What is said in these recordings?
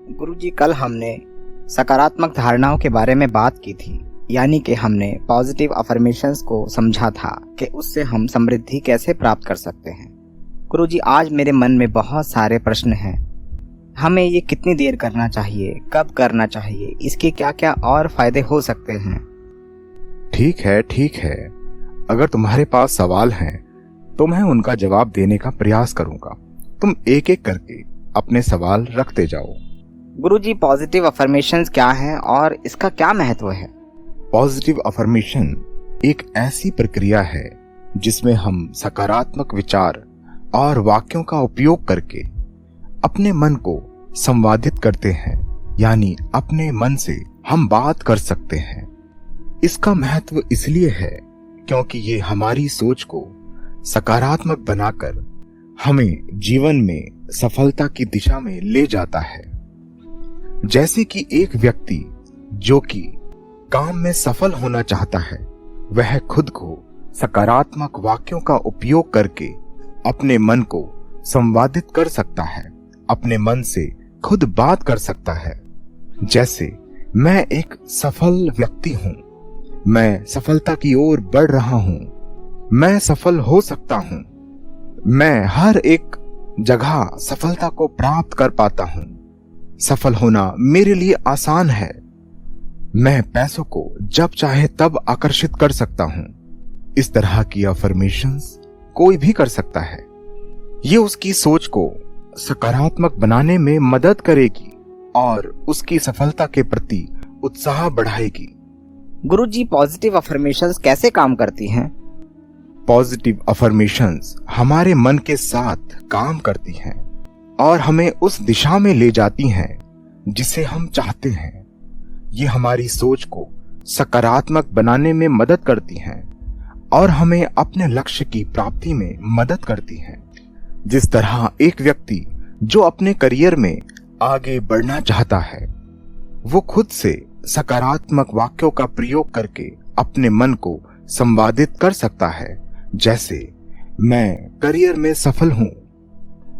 गुरुजी, कल हमने सकारात्मक धारणाओं के बारे में बात की थी, यानी कि हमने पॉजिटिव अफर्मेशंस को समझा था कि उससे हम समृद्धि कैसे प्राप्त कर सकते हैं। गुरुजी, आज मेरे मन में बहुत सारे प्रश्न हैं। हमें ये कितनी देर करना चाहिए, कब करना चाहिए, इसके क्या क्या और फायदे हो सकते हैं? ठीक है। अगर तुम्हारे पास सवाल हैं तो मैं उनका जवाब देने का प्रयास करूंगा। तुम एक एक करके अपने सवाल रखते जाओ। गुरुजी, पॉजिटिव अफर्मेशंस क्या हैं और इसका क्या महत्व है? पॉजिटिव अफर्मेशन एक ऐसी प्रक्रिया है जिसमें हम सकारात्मक विचार और वाक्यों का उपयोग करके अपने मन को संवादित करते हैं, यानी अपने मन से हम बात कर सकते हैं। इसका महत्व इसलिए है क्योंकि ये हमारी सोच को सकारात्मक बनाकर हमें जीवन में सफलता की दिशा में ले जाता है। जैसे कि एक व्यक्ति जो कि काम में सफल होना चाहता है, वह खुद को सकारात्मक वाक्यों का उपयोग करके अपने मन को संवादित कर सकता है, अपने मन से खुद बात कर सकता है। जैसे मैं एक सफल व्यक्ति हूं, मैं सफलता की ओर बढ़ रहा हूं, मैं सफल हो सकता हूं, मैं हर एक जगह सफलता को प्राप्त कर पाता हूं, सफल होना मेरे लिए आसान है, मैं पैसों को जब चाहे तब आकर्षित कर सकता हूं। इस तरह की अफर्मेशंस कोई भी कर सकता है। ये उसकी सोच को सकारात्मक बनाने में मदद करेगी और उसकी सफलता के प्रति उत्साह बढ़ाएगी। गुरुजी, पॉजिटिव अफर्मेशंस कैसे काम करती हैं? पॉजिटिव अफर्मेशंस हमारे मन के साथ काम करती हैं और हमें उस दिशा में ले जाती हैं जिसे हम चाहते हैं। ये हमारी सोच को सकारात्मक बनाने में मदद करती हैं और हमें अपने लक्ष्य की प्राप्ति में मदद करती हैं। जिस तरह एक व्यक्ति जो अपने करियर में आगे बढ़ना चाहता है, वो खुद से सकारात्मक वाक्यों का प्रयोग करके अपने मन को संवादित कर सकता है। जैसे मैं करियर में सफल हूं,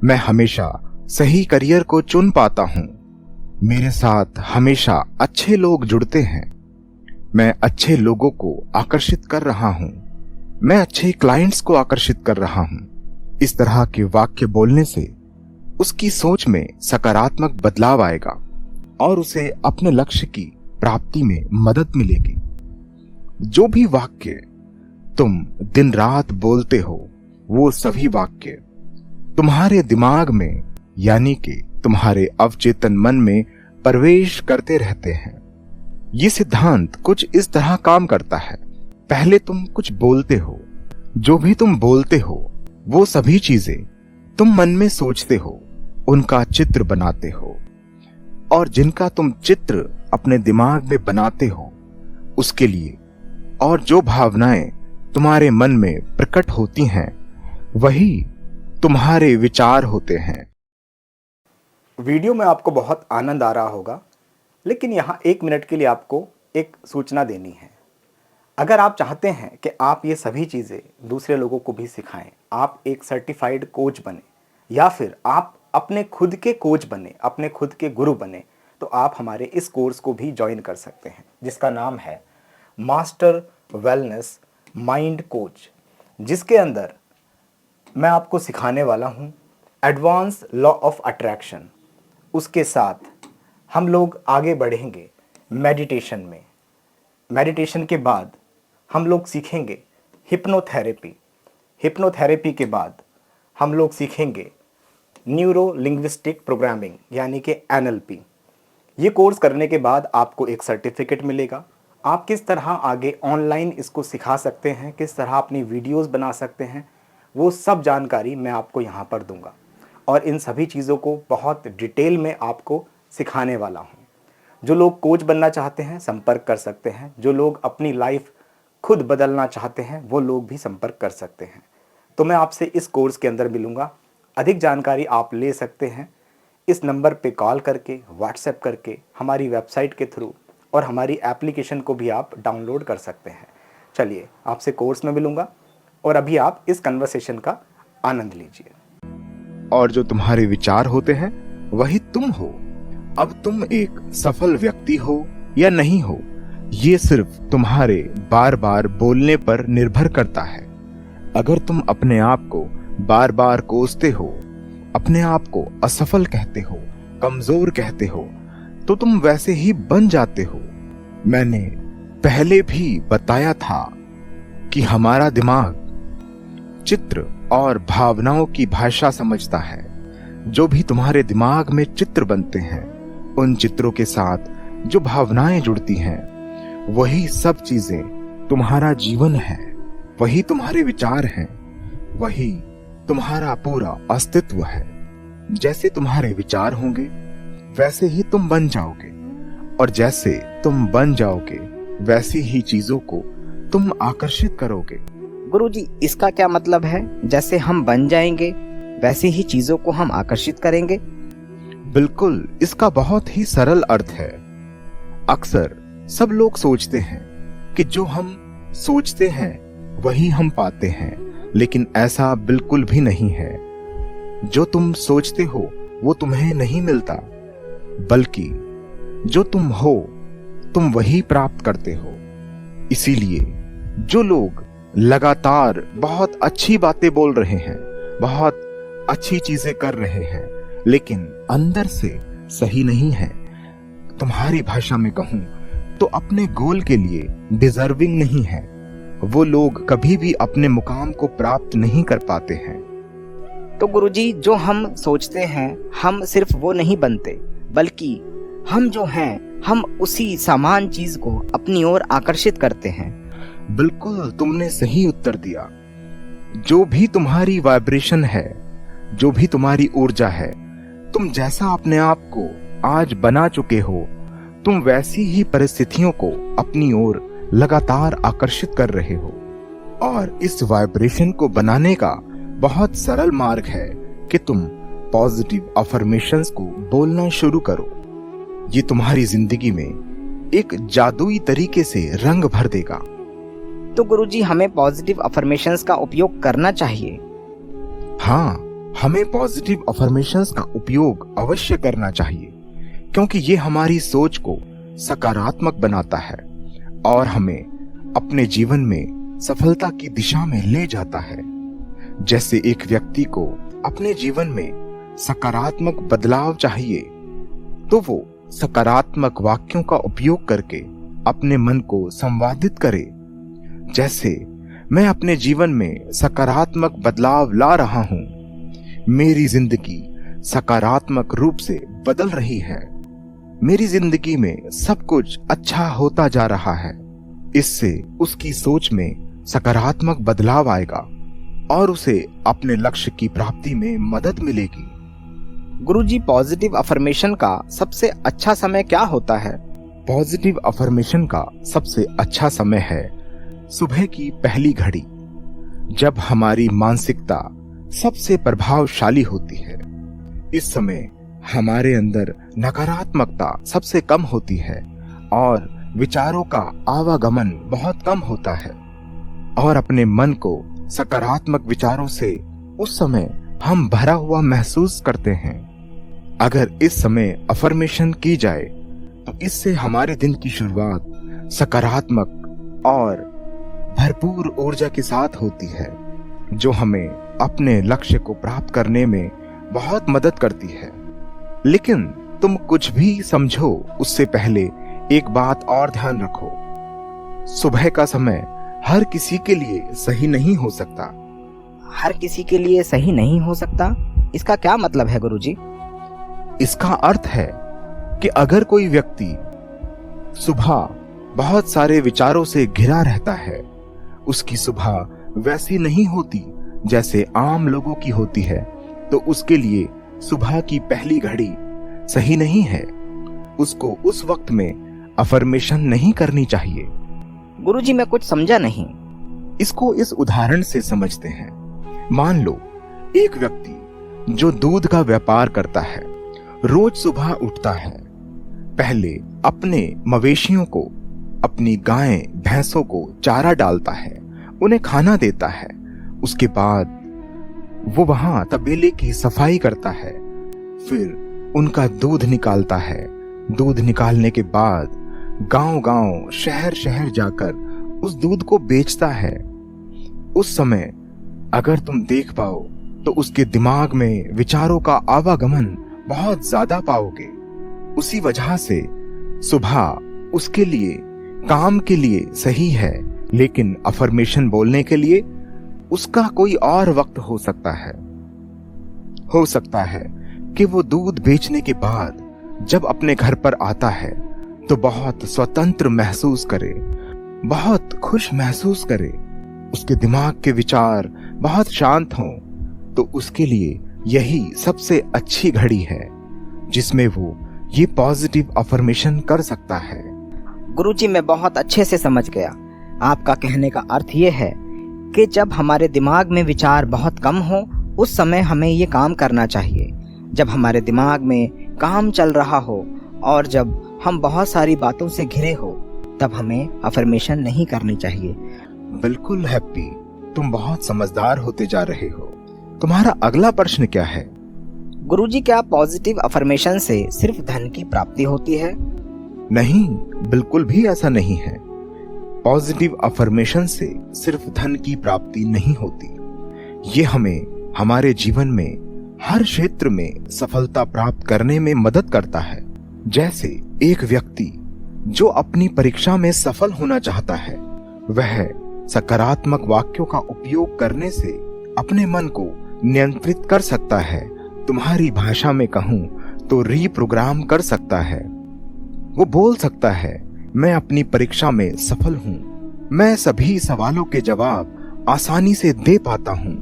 मैं हमेशा सही करियर को चुन पाता हूं, मेरे साथ हमेशा अच्छे लोग जुड़ते हैं, मैं अच्छे लोगों को आकर्षित कर रहा हूं, मैं अच्छे क्लाइंट्स को आकर्षित कर रहा हूं। इस तरह के वाक्य बोलने से उसकी सोच में सकारात्मक बदलाव आएगा और उसे अपने लक्ष्य की प्राप्ति में मदद मिलेगी। जो भी वाक्य तुम दिन रात बोलते हो, वो सभी वाक्य तुम्हारे दिमाग में, यानी कि तुम्हारे अवचेतन मन में प्रवेश करते रहते हैं। ये सिद्धांत कुछ इस तरह काम करता है। पहले तुम कुछ बोलते हो, जो भी तुम बोलते हो वो सभी चीजें तुम मन में सोचते हो, उनका चित्र बनाते हो, और जिनका तुम चित्र अपने दिमाग में बनाते हो, उसके लिए और जो भावनाएं तुम्हारे मन में प्रकट होती हैं, वही तुम्हारे विचार होते हैं। वीडियो में आपको बहुत आनंद आ रहा होगा, लेकिन यहाँ 1 मिनट के लिए आपको एक सूचना देनी है। अगर आप चाहते हैं कि आप ये सभी चीज़ें दूसरे लोगों को भी सिखाएं, आप एक सर्टिफाइड कोच बने या फिर आप अपने खुद के कोच बने, अपने खुद के गुरु बने, तो आप हमारे इस कोर्स को भी ज्वाइन कर सकते हैं, जिसका नाम है मास्टर वेलनेस माइंड कोच, जिसके अंदर मैं आपको सिखाने वाला हूँ एडवांस लॉ ऑफ अट्रैक्शन। उसके साथ हम लोग आगे बढ़ेंगे मेडिटेशन में। मेडिटेशन के बाद हम लोग सीखेंगे हिप्नोथेरेपी। हिप्नोथेरेपी के बाद हम लोग सीखेंगे न्यूरो लिंग्विस्टिक प्रोग्रामिंग, यानी कि NLP। ये कोर्स करने के बाद आपको एक सर्टिफिकेट मिलेगा। आप किस तरह आगे ऑनलाइन इसको सिखा सकते हैं, किस तरह अपनी वीडियोस बना सकते हैं, वो सब जानकारी मैं आपको यहाँ पर दूंगा और इन सभी चीज़ों को बहुत डिटेल में आपको सिखाने वाला हूँ। जो लोग कोच बनना चाहते हैं संपर्क कर सकते हैं, जो लोग अपनी लाइफ खुद बदलना चाहते हैं वो लोग भी संपर्क कर सकते हैं। तो मैं आपसे इस कोर्स के अंदर मिलूँगा। अधिक जानकारी आप ले सकते हैं इस नंबर पे कॉल करके, व्हाट्सएप करके, हमारी वेबसाइट के थ्रू, और हमारी एप्लीकेशन को भी आप डाउनलोड कर सकते हैं। चलिए, आपसे कोर्स में मिलूँगा और अभी आप इस कन्वर्सेशन का आनंद लीजिए। और जो तुम्हारे विचार होते हैं वही तुम हो, अब तुम एक सफल व्यक्ति हो या नहीं हो, ये सिर्फ तुम्हारे बार बार बोलने पर निर्भर करता है। अगर तुम अपने आप को बार बार कोसते हो, अपने आप को असफल कहते हो, कमजोर कहते हो, तो तुम वैसे ही बन जाते हो। मैंने पहले भी बताया था कि हमारा दिमाग चित्र और भावनाओं की भाषा समझता है। जो भी तुम्हारे दिमाग में चित्र बनते हैं, उन चित्रों के साथ जो भावनाएं जुड़ती हैं, वही सब चीजें तुम्हारा जीवन है, वही तुम्हारे विचार हैं, वही तुम्हारा पूरा अस्तित्व है। जैसे तुम्हारे विचार होंगे वैसे ही तुम बन जाओगे, और जैसे तुम बन जाओगे वैसी ही चीजों को तुम आकर्षित करोगे। गुरुजी, इसका क्या मतलब है? जैसे हम बन जाएंगे वैसे ही चीजों को हम आकर्षित करेंगे? बिल्कुल, इसका बहुत ही सरल अर्थ है। अक्सर सब लोग सोचते हैं कि जो हम सोचते हैं वही हम पाते हैं, लेकिन ऐसा बिल्कुल भी नहीं है। जो तुम सोचते हो वो तुम्हें नहीं मिलता, बल्कि जो तुम हो तुम वही प्राप्त करते हो। इसीलिए जो लोग लगातार बहुत अच्छी बातें बोल रहे हैं, बहुत अच्छी चीजें कर रहे हैं, लेकिन अंदर से सही नहीं है, तुम्हारी भाषा में कहूं तो अपने गोल के लिए डिजर्विंग नहीं है, वो लोग कभी भी अपने मुकाम को प्राप्त नहीं कर पाते हैं। तो गुरुजी, जो हम सोचते हैं हम सिर्फ वो नहीं बनते, बल्कि हम जो हैं हम उसी समान चीज को अपनी ओर आकर्षित करते हैं। बिल्कुल, तुमने सही उत्तर दिया। जो भी तुम्हारी वाइब्रेशन है, जो भी तुम्हारी ऊर्जा है, तुम जैसा अपने आप को आज बना चुके हो, तुम वैसी ही परिस्थितियों को अपनी ओर लगातार आकर्षित कर रहे हो। और इस वाइब्रेशन को बनाने का बहुत सरल मार्ग है कि तुम पॉजिटिव अफर्मेशंस को बोलना शुरू करो। ये तुम्हारी जिंदगी में एक जादुई तरीके से रंग भर देगा। तो गुरुजी, हमें पॉजिटिव अफर्मेशंस का उपयोग करना चाहिए? हाँ, हमें पॉजिटिव अफर्मेशंस का उपयोग अवश्य करना चाहिए, क्योंकि ये हमारी सोच को सकारात्मक बनाता है और हमें अपने जीवन में सफलता की दिशा में ले जाता है। जैसे एक व्यक्ति को अपने जीवन में सकारात्मक बदलाव चाहिए, तो वो सकारात्मक वाक्यों का उपयोग करके अपने मन को संवादित करे। जैसे मैं अपने जीवन में सकारात्मक बदलाव ला रहा हूं, मेरी जिंदगी सकारात्मक रूप से बदल रही है, मेरी जिंदगी में सब कुछ अच्छा होता जा रहा है। इससे उसकी सोच में सकारात्मक बदलाव आएगा और उसे अपने लक्ष्य की प्राप्ति में मदद मिलेगी। गुरुजी, पॉजिटिव अफर्मेशन का सबसे अच्छा समय क्या होता है? पॉजिटिव अफर्मेशन का सबसे अच्छा समय है सुबह की पहली घड़ी, जब हमारी मानसिकता सबसे प्रभावशाली होती है। इस समय हमारे अंदर नकारात्मकता सबसे कम होती है और विचारों का आवागमन बहुत कम होता है, और अपने मन को सकारात्मक विचारों से उस समय हम भरा हुआ महसूस करते हैं। अगर इस समय अफर्मेशन की जाए तो इससे हमारे दिन की शुरुआत सकारात्मक और भरपूर ऊर्जा के साथ होती है, जो हमें अपने लक्ष्य को प्राप्त करने में बहुत मदद करती है। लेकिन तुम कुछ भी समझो उससे पहले एक बात और ध्यान रखो, सुबह का समय हर किसी के लिए सही नहीं हो सकता। हर किसी के लिए सही नहीं हो सकता? इसका क्या मतलब है गुरुजी? इसका अर्थ है कि अगर कोई व्यक्ति सुबह बहुत सारे विचारों से घिरा रहता है, उसकी सुबह वैसी नहीं होती जैसे आम लोगों की होती है, तो उसके लिए सुबह की पहली घड़ी सही नहीं है। उसको उस वक्त में अफर्मेशन नहीं करनी चाहिए। गुरुजी, मैं कुछ समझा नहीं। इसको इस उदाहरण से समझते हैं। मान लो एक व्यक्ति जो दूध का व्यापार करता है, रोज सुबह उठता है, पहले अपने मवेशियों को, अपनी गाय भैंसों को चारा डालता है, उन्हें खाना देता है। उसके बाद वो वहां तबेले की सफाई करता है, फिर उनका दूध निकालता है। दूध निकालने के बाद गांव-गांव, शहर-शहर जाकर उस दूध को बेचता है। उस समय अगर तुम देख पाओ तो उसके दिमाग में विचारों का आवागमन बहुत ज्यादा पाओगे। उसी वजह से सुबह उसके लिए काम के लिए सही है, लेकिन अफर्मेशन बोलने के लिए उसका कोई और वक्त हो सकता है। हो सकता है कि वो दूध बेचने के बाद जब अपने घर पर आता है तो बहुत स्वतंत्र महसूस करे, बहुत खुश महसूस करे, उसके दिमाग के विचार बहुत शांत हों, तो उसके लिए यही सबसे अच्छी घड़ी है जिसमें वो ये पॉजिटिव अफर्मेशन कर सकता है। गुरुजी, मैं बहुत अच्छे से समझ गया। आपका कहने का अर्थ ये है कि जब हमारे दिमाग में विचार बहुत कम हो उस समय हमें ये काम करना चाहिए। जब हमारे दिमाग में काम चल रहा हो और जब हम बहुत सारी बातों से घिरे हो तब हमें अफर्मेशन नहीं करनी चाहिए। बिल्कुल हैप्पी, तुम बहुत समझदार होते जा रहे हो। तुम्हारा अगला प्रश्न क्या है? गुरुजी, क्या पॉजिटिव अफर्मेशन से सिर्फ धन की प्राप्ति होती है? नहीं, बिल्कुल भी ऐसा नहीं है। पॉजिटिव अफर्मेशन से सिर्फ धन की प्राप्ति नहीं होती, ये हमें हमारे जीवन में हर क्षेत्र में सफलता प्राप्त करने में मदद करता है। जैसे एक व्यक्ति जो अपनी परीक्षा में सफल होना चाहता है, वह सकारात्मक वाक्यों का उपयोग करने से अपने मन को नियंत्रित कर सकता है। तुम्हारी भाषा में कहूं तो रीप्रोग्राम कर सकता है। वो बोल सकता है, मैं अपनी परीक्षा में सफल हूं, मैं सभी सवालों के जवाब आसानी से दे पाता हूं,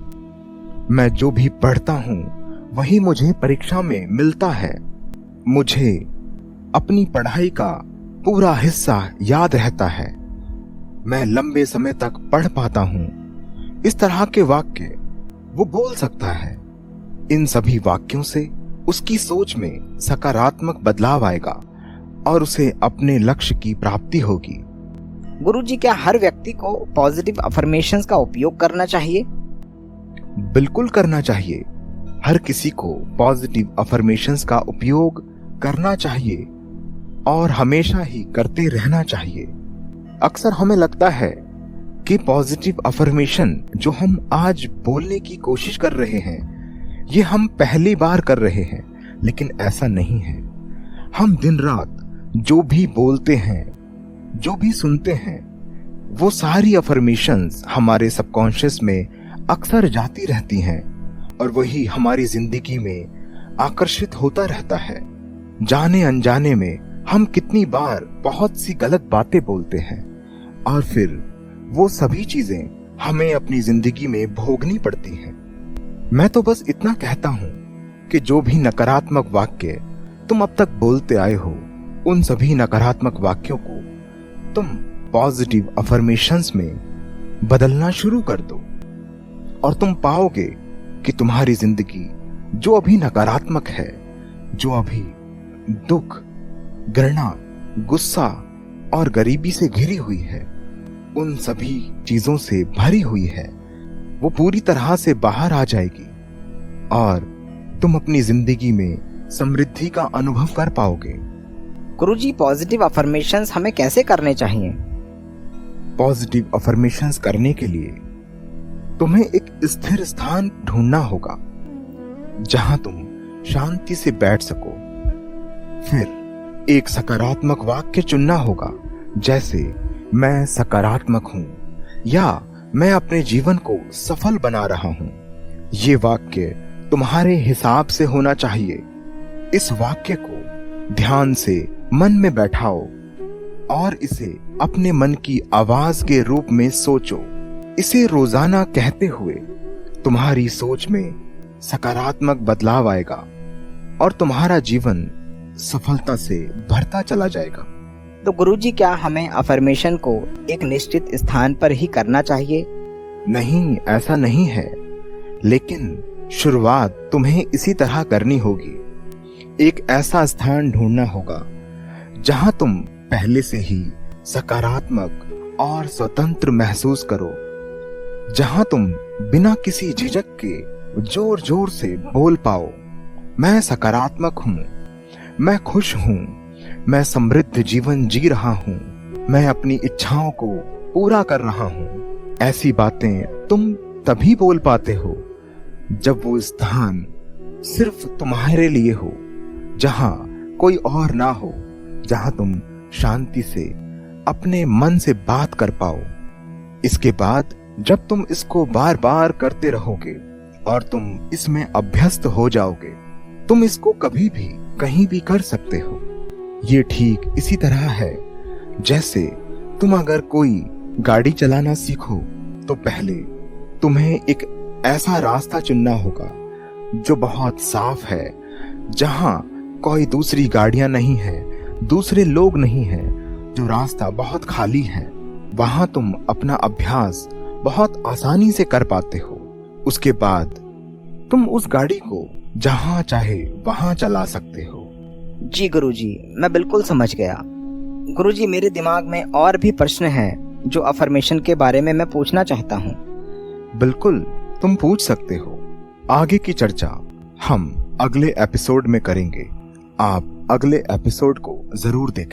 मैं जो भी पढ़ता हूं वही मुझे परीक्षा में मिलता है, मुझे अपनी पढ़ाई का पूरा हिस्सा याद रहता है, मैं लंबे समय तक पढ़ पाता हूं। इस तरह के वाक्य वो बोल सकता है। इन सभी वाक्यों से उसकी सोच में सकारात्मक बदलाव आएगा और उसे अपने लक्ष्य की प्राप्ति होगी। गुरुजी, क्या हर व्यक्ति को पॉजिटिव अफर्मेशंस का उपयोग करना चाहिए? बिल्कुल करना चाहिए। हर किसी को पॉजिटिव अफर्मेशंस का उपयोग करना चाहिए और हमेशा ही करते रहना चाहिए। अक्सर हमें लगता है कि पॉजिटिव अफर्मेशन जो हम आज बोलने की कोशिश कर रहे हैं, ये हम पहली बार कर रहे हैं, लेकिन ऐसा नहीं है। हम दिन रात जो भी बोलते हैं, जो भी सुनते हैं, वो सारी अफर्मेशंस हमारे सबकॉन्शियस में अक्सर जाती रहती हैं और वही हमारी जिंदगी में आकर्षित होता रहता है। जाने अनजाने में हम कितनी बार बहुत सी गलत बातें बोलते हैं और फिर वो सभी चीजें हमें अपनी जिंदगी में भोगनी पड़ती हैं। मैं तो बस इतना कहता हूं कि जो भी नकारात्मक वाक्य तुम अब तक बोलते आए हो, उन सभी नकारात्मक वाक्यों को तुम पॉजिटिव अफर्मेशंस में बदलना शुरू कर दो और तुम पाओगे कि तुम्हारी जिंदगी जो अभी नकारात्मक है, जो अभी दुख, घृणा, गुस्सा और गरीबी से घिरी हुई है, उन सभी चीजों से भरी हुई है, वो पूरी तरह से बाहर आ जाएगी और तुम अपनी जिंदगी में समृद्धि का अनुभव कर पाओगे। गुरुजी, पॉजिटिव अफर्मेशंस हमें कैसे करने चाहिए? पॉजिटिव अफर्मेशंस करने के लिए तुम्हें एक स्थिर स्थान ढूंढना होगा जहां तुम शांति से बैठ सको। फिर एक सकारात्मक वाक्य चुनना होगा, जैसे मैं सकारात्मक हूं या मैं अपने जीवन को सफल बना रहा हूं। ये वाक्य तुम्हारे हिसाब से होना चाहिए। इस वाक्य को ध्यान से मन में बैठाओ और इसे अपने मन की आवाज के रूप में सोचो। इसे रोजाना कहते हुए तुम्हारी सोच में सकारात्मक बदलाव आएगा और तुम्हारा जीवन सफलता से भरता चला जाएगा। तो गुरुजी, क्या हमें अफर्मेशन को एक निश्चित स्थान पर ही करना चाहिए? नहीं, ऐसा नहीं है, लेकिन शुरुआत तुम्हें इसी तरह करनी होगी। एक ऐसा स्थान ढूंढना होगा जहां तुम पहले से ही सकारात्मक और स्वतंत्र महसूस करो, जहां तुम बिना किसी झिझक के जोर जोर से बोल पाओ, मैं सकारात्मक हूं, मैं खुश हूँ, मैं समृद्ध जीवन जी रहा हूँ, मैं अपनी इच्छाओं को पूरा कर रहा हूँ। ऐसी बातें तुम तभी बोल पाते हो जब वो स्थान सिर्फ तुम्हारे लिए हो, जहां कोई और ना हो, जहां तुम शांति से अपने मन से बात कर पाओ। इसके बाद जब तुम इसको बार बार करते रहोगे और तुम इसमें अभ्यस्त हो जाओगे, तुम इसको कभी भी कहीं भी कर सकते हो। ये ठीक इसी तरह है जैसे तुम अगर कोई गाड़ी चलाना सीखो तो पहले तुम्हें एक ऐसा रास्ता चुनना होगा जो बहुत साफ है, जहां कोई दूसरी गाड़ियां नहीं है, दूसरे लोग नहीं हैं, जो रास्ता बहुत खाली है। वहां तुम अपना अभ्यास बहुत आसानी से कर पाते हो। उसके बाद तुम उस गाड़ी को जहां चाहे वहां चला सकते हो। जी गुरुजी, मैं बिल्कुल समझ गया। गुरुजी, मेरे दिमाग में और भी प्रश्न हैं जो अफर्मेशन के बारे में मैं पूछना चाहता हूँ। बिल्कुल, तुम पूछ सकते हो। आगे की चर्चा हम अगले एपिसोड में करेंगे। आप अगले एपिसोड को जरूर देखें।